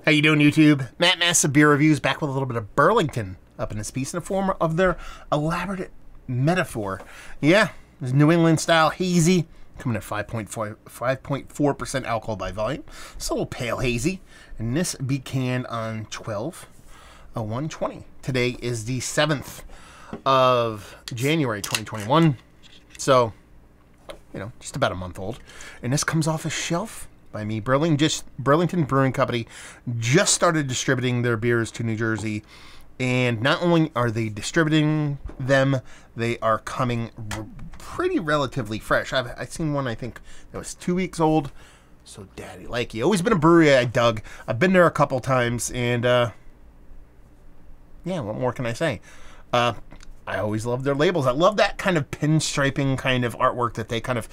How you doing, YouTube? Matt Massive Beer Reviews back with a little bit of Burlington up in this piece in the form of their Elaborative Metaphor. Yeah, this New England style hazy coming at 5.4% alcohol by volume. It's a little pale hazy, and this be canned on 12/01/20. Today is the 7th of January 2021, so you know, just about a month old, and this comes off a shelf by me. Burlington Brewing Company just started distributing their beers to New Jersey, and not only are they distributing them, they are coming pretty relatively fresh. I've seen one, I think, that was 2 weeks old. So daddy like you. Always been a brewery I dug. I've been there a couple times, and yeah, what more can I say? I always love their labels. I love that kind of pinstriping kind of artwork that they kind of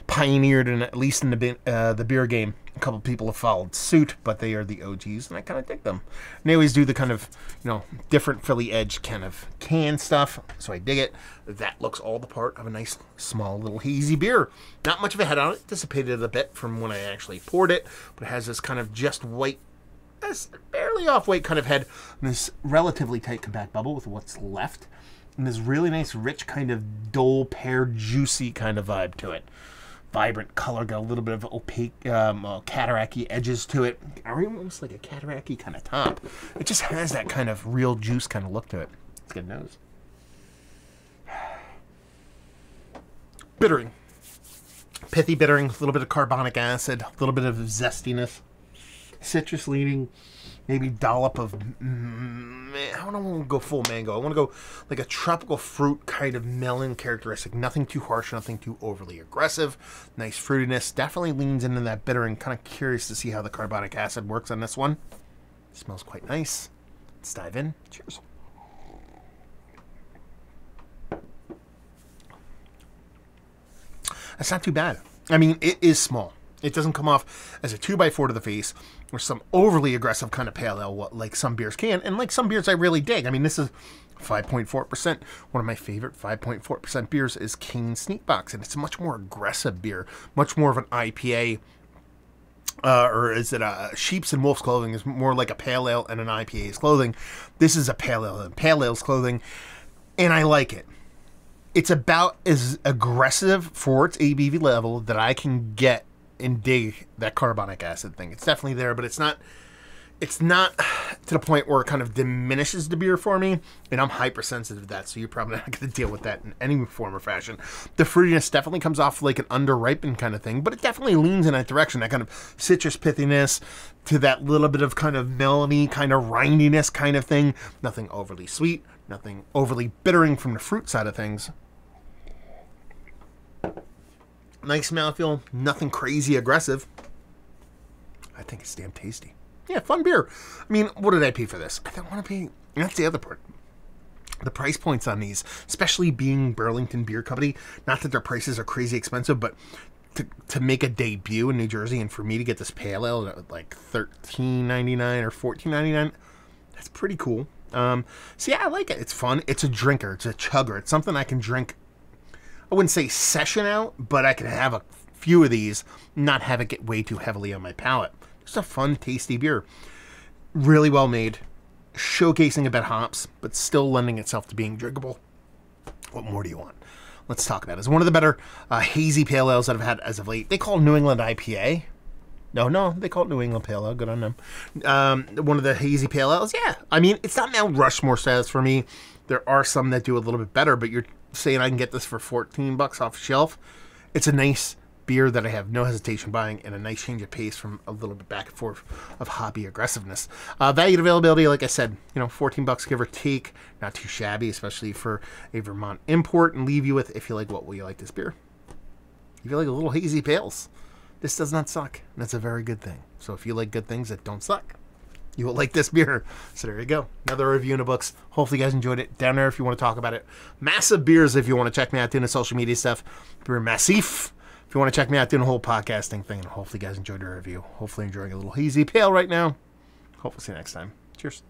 pioneered, in at least in the beer game. A couple people have followed suit, but they are the OGs, and I kind of dig them. And they always do the kind of, you know, different Philly edge kind of can stuff, so I dig it. That looks all the part of a nice, small, little hazy beer. Not much of a head on it. Dissipated a bit from when I actually poured it, but it has this kind of just white, barely off-white kind of head, and this relatively tight, compact bubble with what's left. And this really nice, rich, kind of dull, pear, juicy kind of vibe to it. Vibrant color, got a little bit of opaque, cataract-y edges to it. Almost like a cataract-y kind of top. It just has that kind of real juice kind of look to it. It's good nose. Bittering. Pithy bittering, a little bit of carbonic acid, a little bit of zestiness. Citrus leaning. Maybe dollop of, I don't want to go full mango. I want to go like a tropical fruit kind of melon characteristic. Nothing too harsh, nothing too overly aggressive. Nice fruitiness. Definitely leans into that bitter, and kind of curious to see how the carbonic acid works on this one. Smells quite nice. Let's dive in. Cheers. That's not too bad. I mean, it is small. It doesn't come off as a 2x4 to the face or some overly aggressive kind of pale ale like some beers can, and like some beers I really dig. I mean, this is 5.4%. One of my favorite 5.4% beers is King Sneak Box, and it's a much more aggressive beer, much more of an IPA, or is it a Sheep's and Wolf's Clothing is more like a pale ale and an IPA's clothing. This is a pale ale and pale ale's clothing, and I like it. It's about as aggressive for its ABV level that I can get and dig that carbonic acid thing. It's definitely there, but it's not to the point where it kind of diminishes the beer for me, and I'm hypersensitive to that, so you're probably not going to deal with that in any form or fashion. The fruitiness definitely comes off like an under-ripened kind of thing, but it definitely leans in that direction, that kind of citrus pithiness to that little bit of kind of melony, kind of rindiness kind of thing. Nothing overly sweet, nothing overly bittering from the fruit side of things. Nice mouthfeel, nothing crazy aggressive. I think it's damn tasty. Yeah, fun beer. I mean, what did I pay for this? I don't want to pay. That's the other part. The price points on these, especially being Burlington Beer Company, not that their prices are crazy expensive, but to make a debut in New Jersey, and for me to get this pale ale at like $13.99 or $14.99, that's pretty cool. So yeah, I like it. It's fun. It's a drinker. It's a chugger. It's something I can drink. I wouldn't say session out, but I can have a few of these, not have it get way too heavily on my palate. Just a fun, tasty beer. Really well made. Showcasing a bit hops, but still lending itself to being drinkable. What more do you want? Let's talk about it. It's one of the better hazy pale ales that I've had as of late. They call it New England IPA. No, they call it New England Pale Ale. Good on them. One of the hazy pale ales. Yeah, I mean, it's not Mount Rushmore status for me. There are some that do a little bit better, but you're saying I can get this for $14 off the shelf. It's a nice beer that I have no hesitation buying, and a nice change of pace from a little bit back and forth of hobby aggressiveness. Value and availability, like I said, you know, $14 give or take. Not too shabby, especially for a Vermont import. And leave you with, if you like, what will you like this beer? If you like a little hazy pales, this does not suck. And that's a very good thing. So if you like good things that don't suck, you will like this beer. So there you go. Another review in the books. Hopefully you guys enjoyed it. Down there if you want to talk about it. Massive Beers if you want to check me out doing the social media stuff. Beer Massif if you want to check me out doing the whole podcasting thing. And hopefully you guys enjoyed the review. Hopefully enjoying a little hazy pale right now. Hopefully see you next time. Cheers.